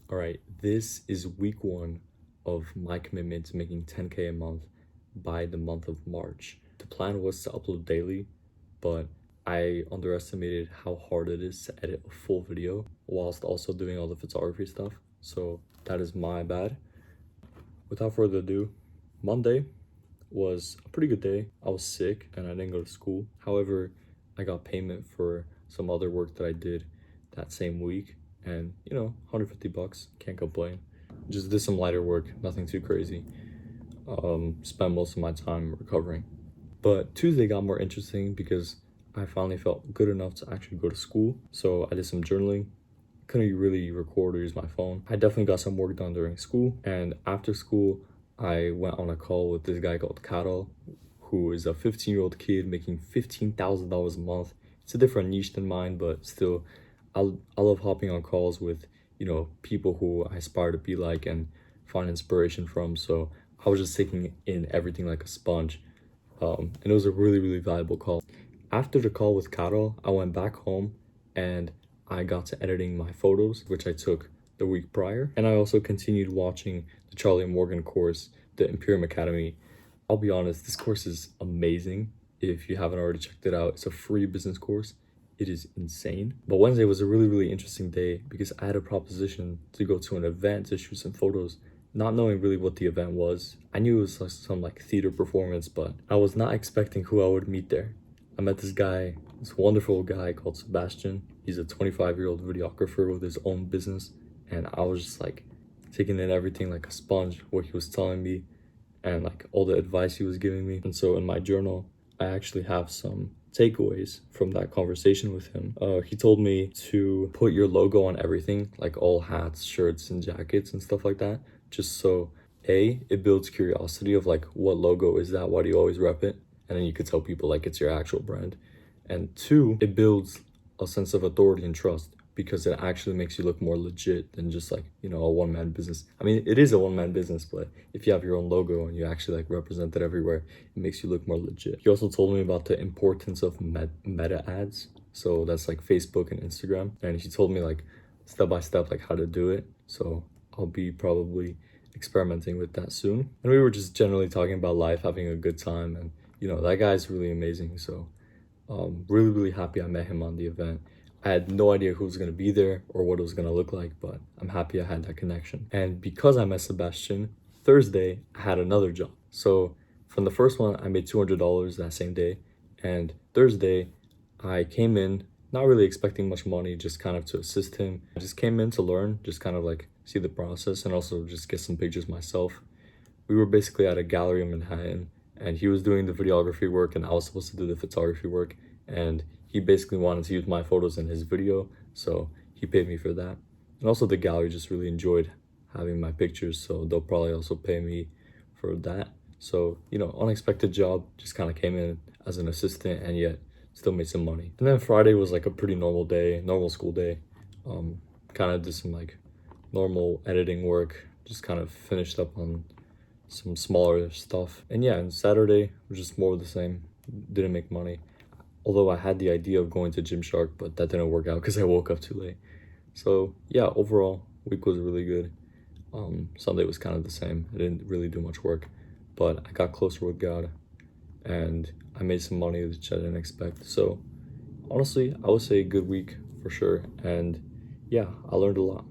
All right, this is week one of my commitment to making 10K a month by the month of March. The plan was to upload daily, but I underestimated how hard it is to edit a full video whilst also doing all the photography stuff. So that is my bad. Without further ado, Monday was a pretty good day. I was sick and I didn't go to school. However, I got payment for some other work that I did that same week, and 150 bucks, can't complain. Just did some lighter work, nothing too crazy. Spent most of my time recovering. But Tuesday got more interesting because I finally felt good enough to actually go to school. So I did some journaling. Couldn't really record or use my phone. I definitely got some work done during school, and after school I went on a call with this guy called Carol, who is a 15-year-old kid making $15,000 a month. It's a different niche than mine, but still, I love hopping on calls with people who I aspire to be like and find inspiration from. So I was just taking in everything like a sponge, and it was a really valuable call. After the call with Carol, I went back home and I got to editing my photos, which I took the week prior. And I also continued watching the Charlie Morgan course, the Imperium Academy. I'll be honest, this course is amazing. If you haven't already checked it out, it's a free business course. It is insane. But Wednesday was a really interesting day because I had a proposition to go to an event to shoot some photos, not knowing really what the event was. I knew it was like some theater performance, but I was not expecting who I would meet there. I met this guy, this wonderful guy called Sebastian. He's a 25-year-old videographer with his own business, and I was just like taking in everything like a sponge, what he was telling me and like all the advice he was giving me. And so in my journal, I actually have some takeaways from that conversation with him. He told me to put your logo on everything, like all hats, shirts, and jackets and stuff like that, just so it builds curiosity of like, what logo is that? Why do you always rep it? And then you could tell people like it's your actual brand. And two, it builds a sense of authority and trust because it actually makes you look more legit than just like, a one-man business. I mean, it is a one-man business, but if you have your own logo and you actually like represent it everywhere, it makes you look more legit. He also told me about the importance of meta ads. So that's like Facebook and Instagram. And he told me like step by step, like how to do it. So I'll be probably experimenting with that soon. And we were just generally talking about life, having a good time, and that guy's really amazing. So really happy I met him on the event. I had no idea who was going to be there or what it was going to look like, but I'm happy I had that connection. And because I met Sebastian, Thursday I had another job. So from the first one, I made $200 that same day. And Thursday, I came in not really expecting much money, just kind of to assist him. I just came in to learn, just kind of like see the process and also just get some pictures myself. We were basically at a gallery in Manhattan, and he was doing the videography work and I was supposed to do the photography work, and he basically wanted to use my photos in his video, so he paid me for that. And also the gallery just really enjoyed having my pictures, so they'll probably also pay me for that. So unexpected job, just kind of came in as an assistant and yet still made some money. And then Friday was like a pretty normal day, normal school day. Kind of did some like normal editing work, just kind of finished up on some smaller stuff. And yeah, and Saturday was just more of the same. Didn't make money. Although I had the idea of going to Gymshark, but that didn't work out because I woke up too late. So yeah, overall, week was really good. Sunday was kind of the same. I didn't really do much work, but I got closer with God and I made some money which I didn't expect. So honestly, I would say a good week for sure. And yeah, I learned a lot.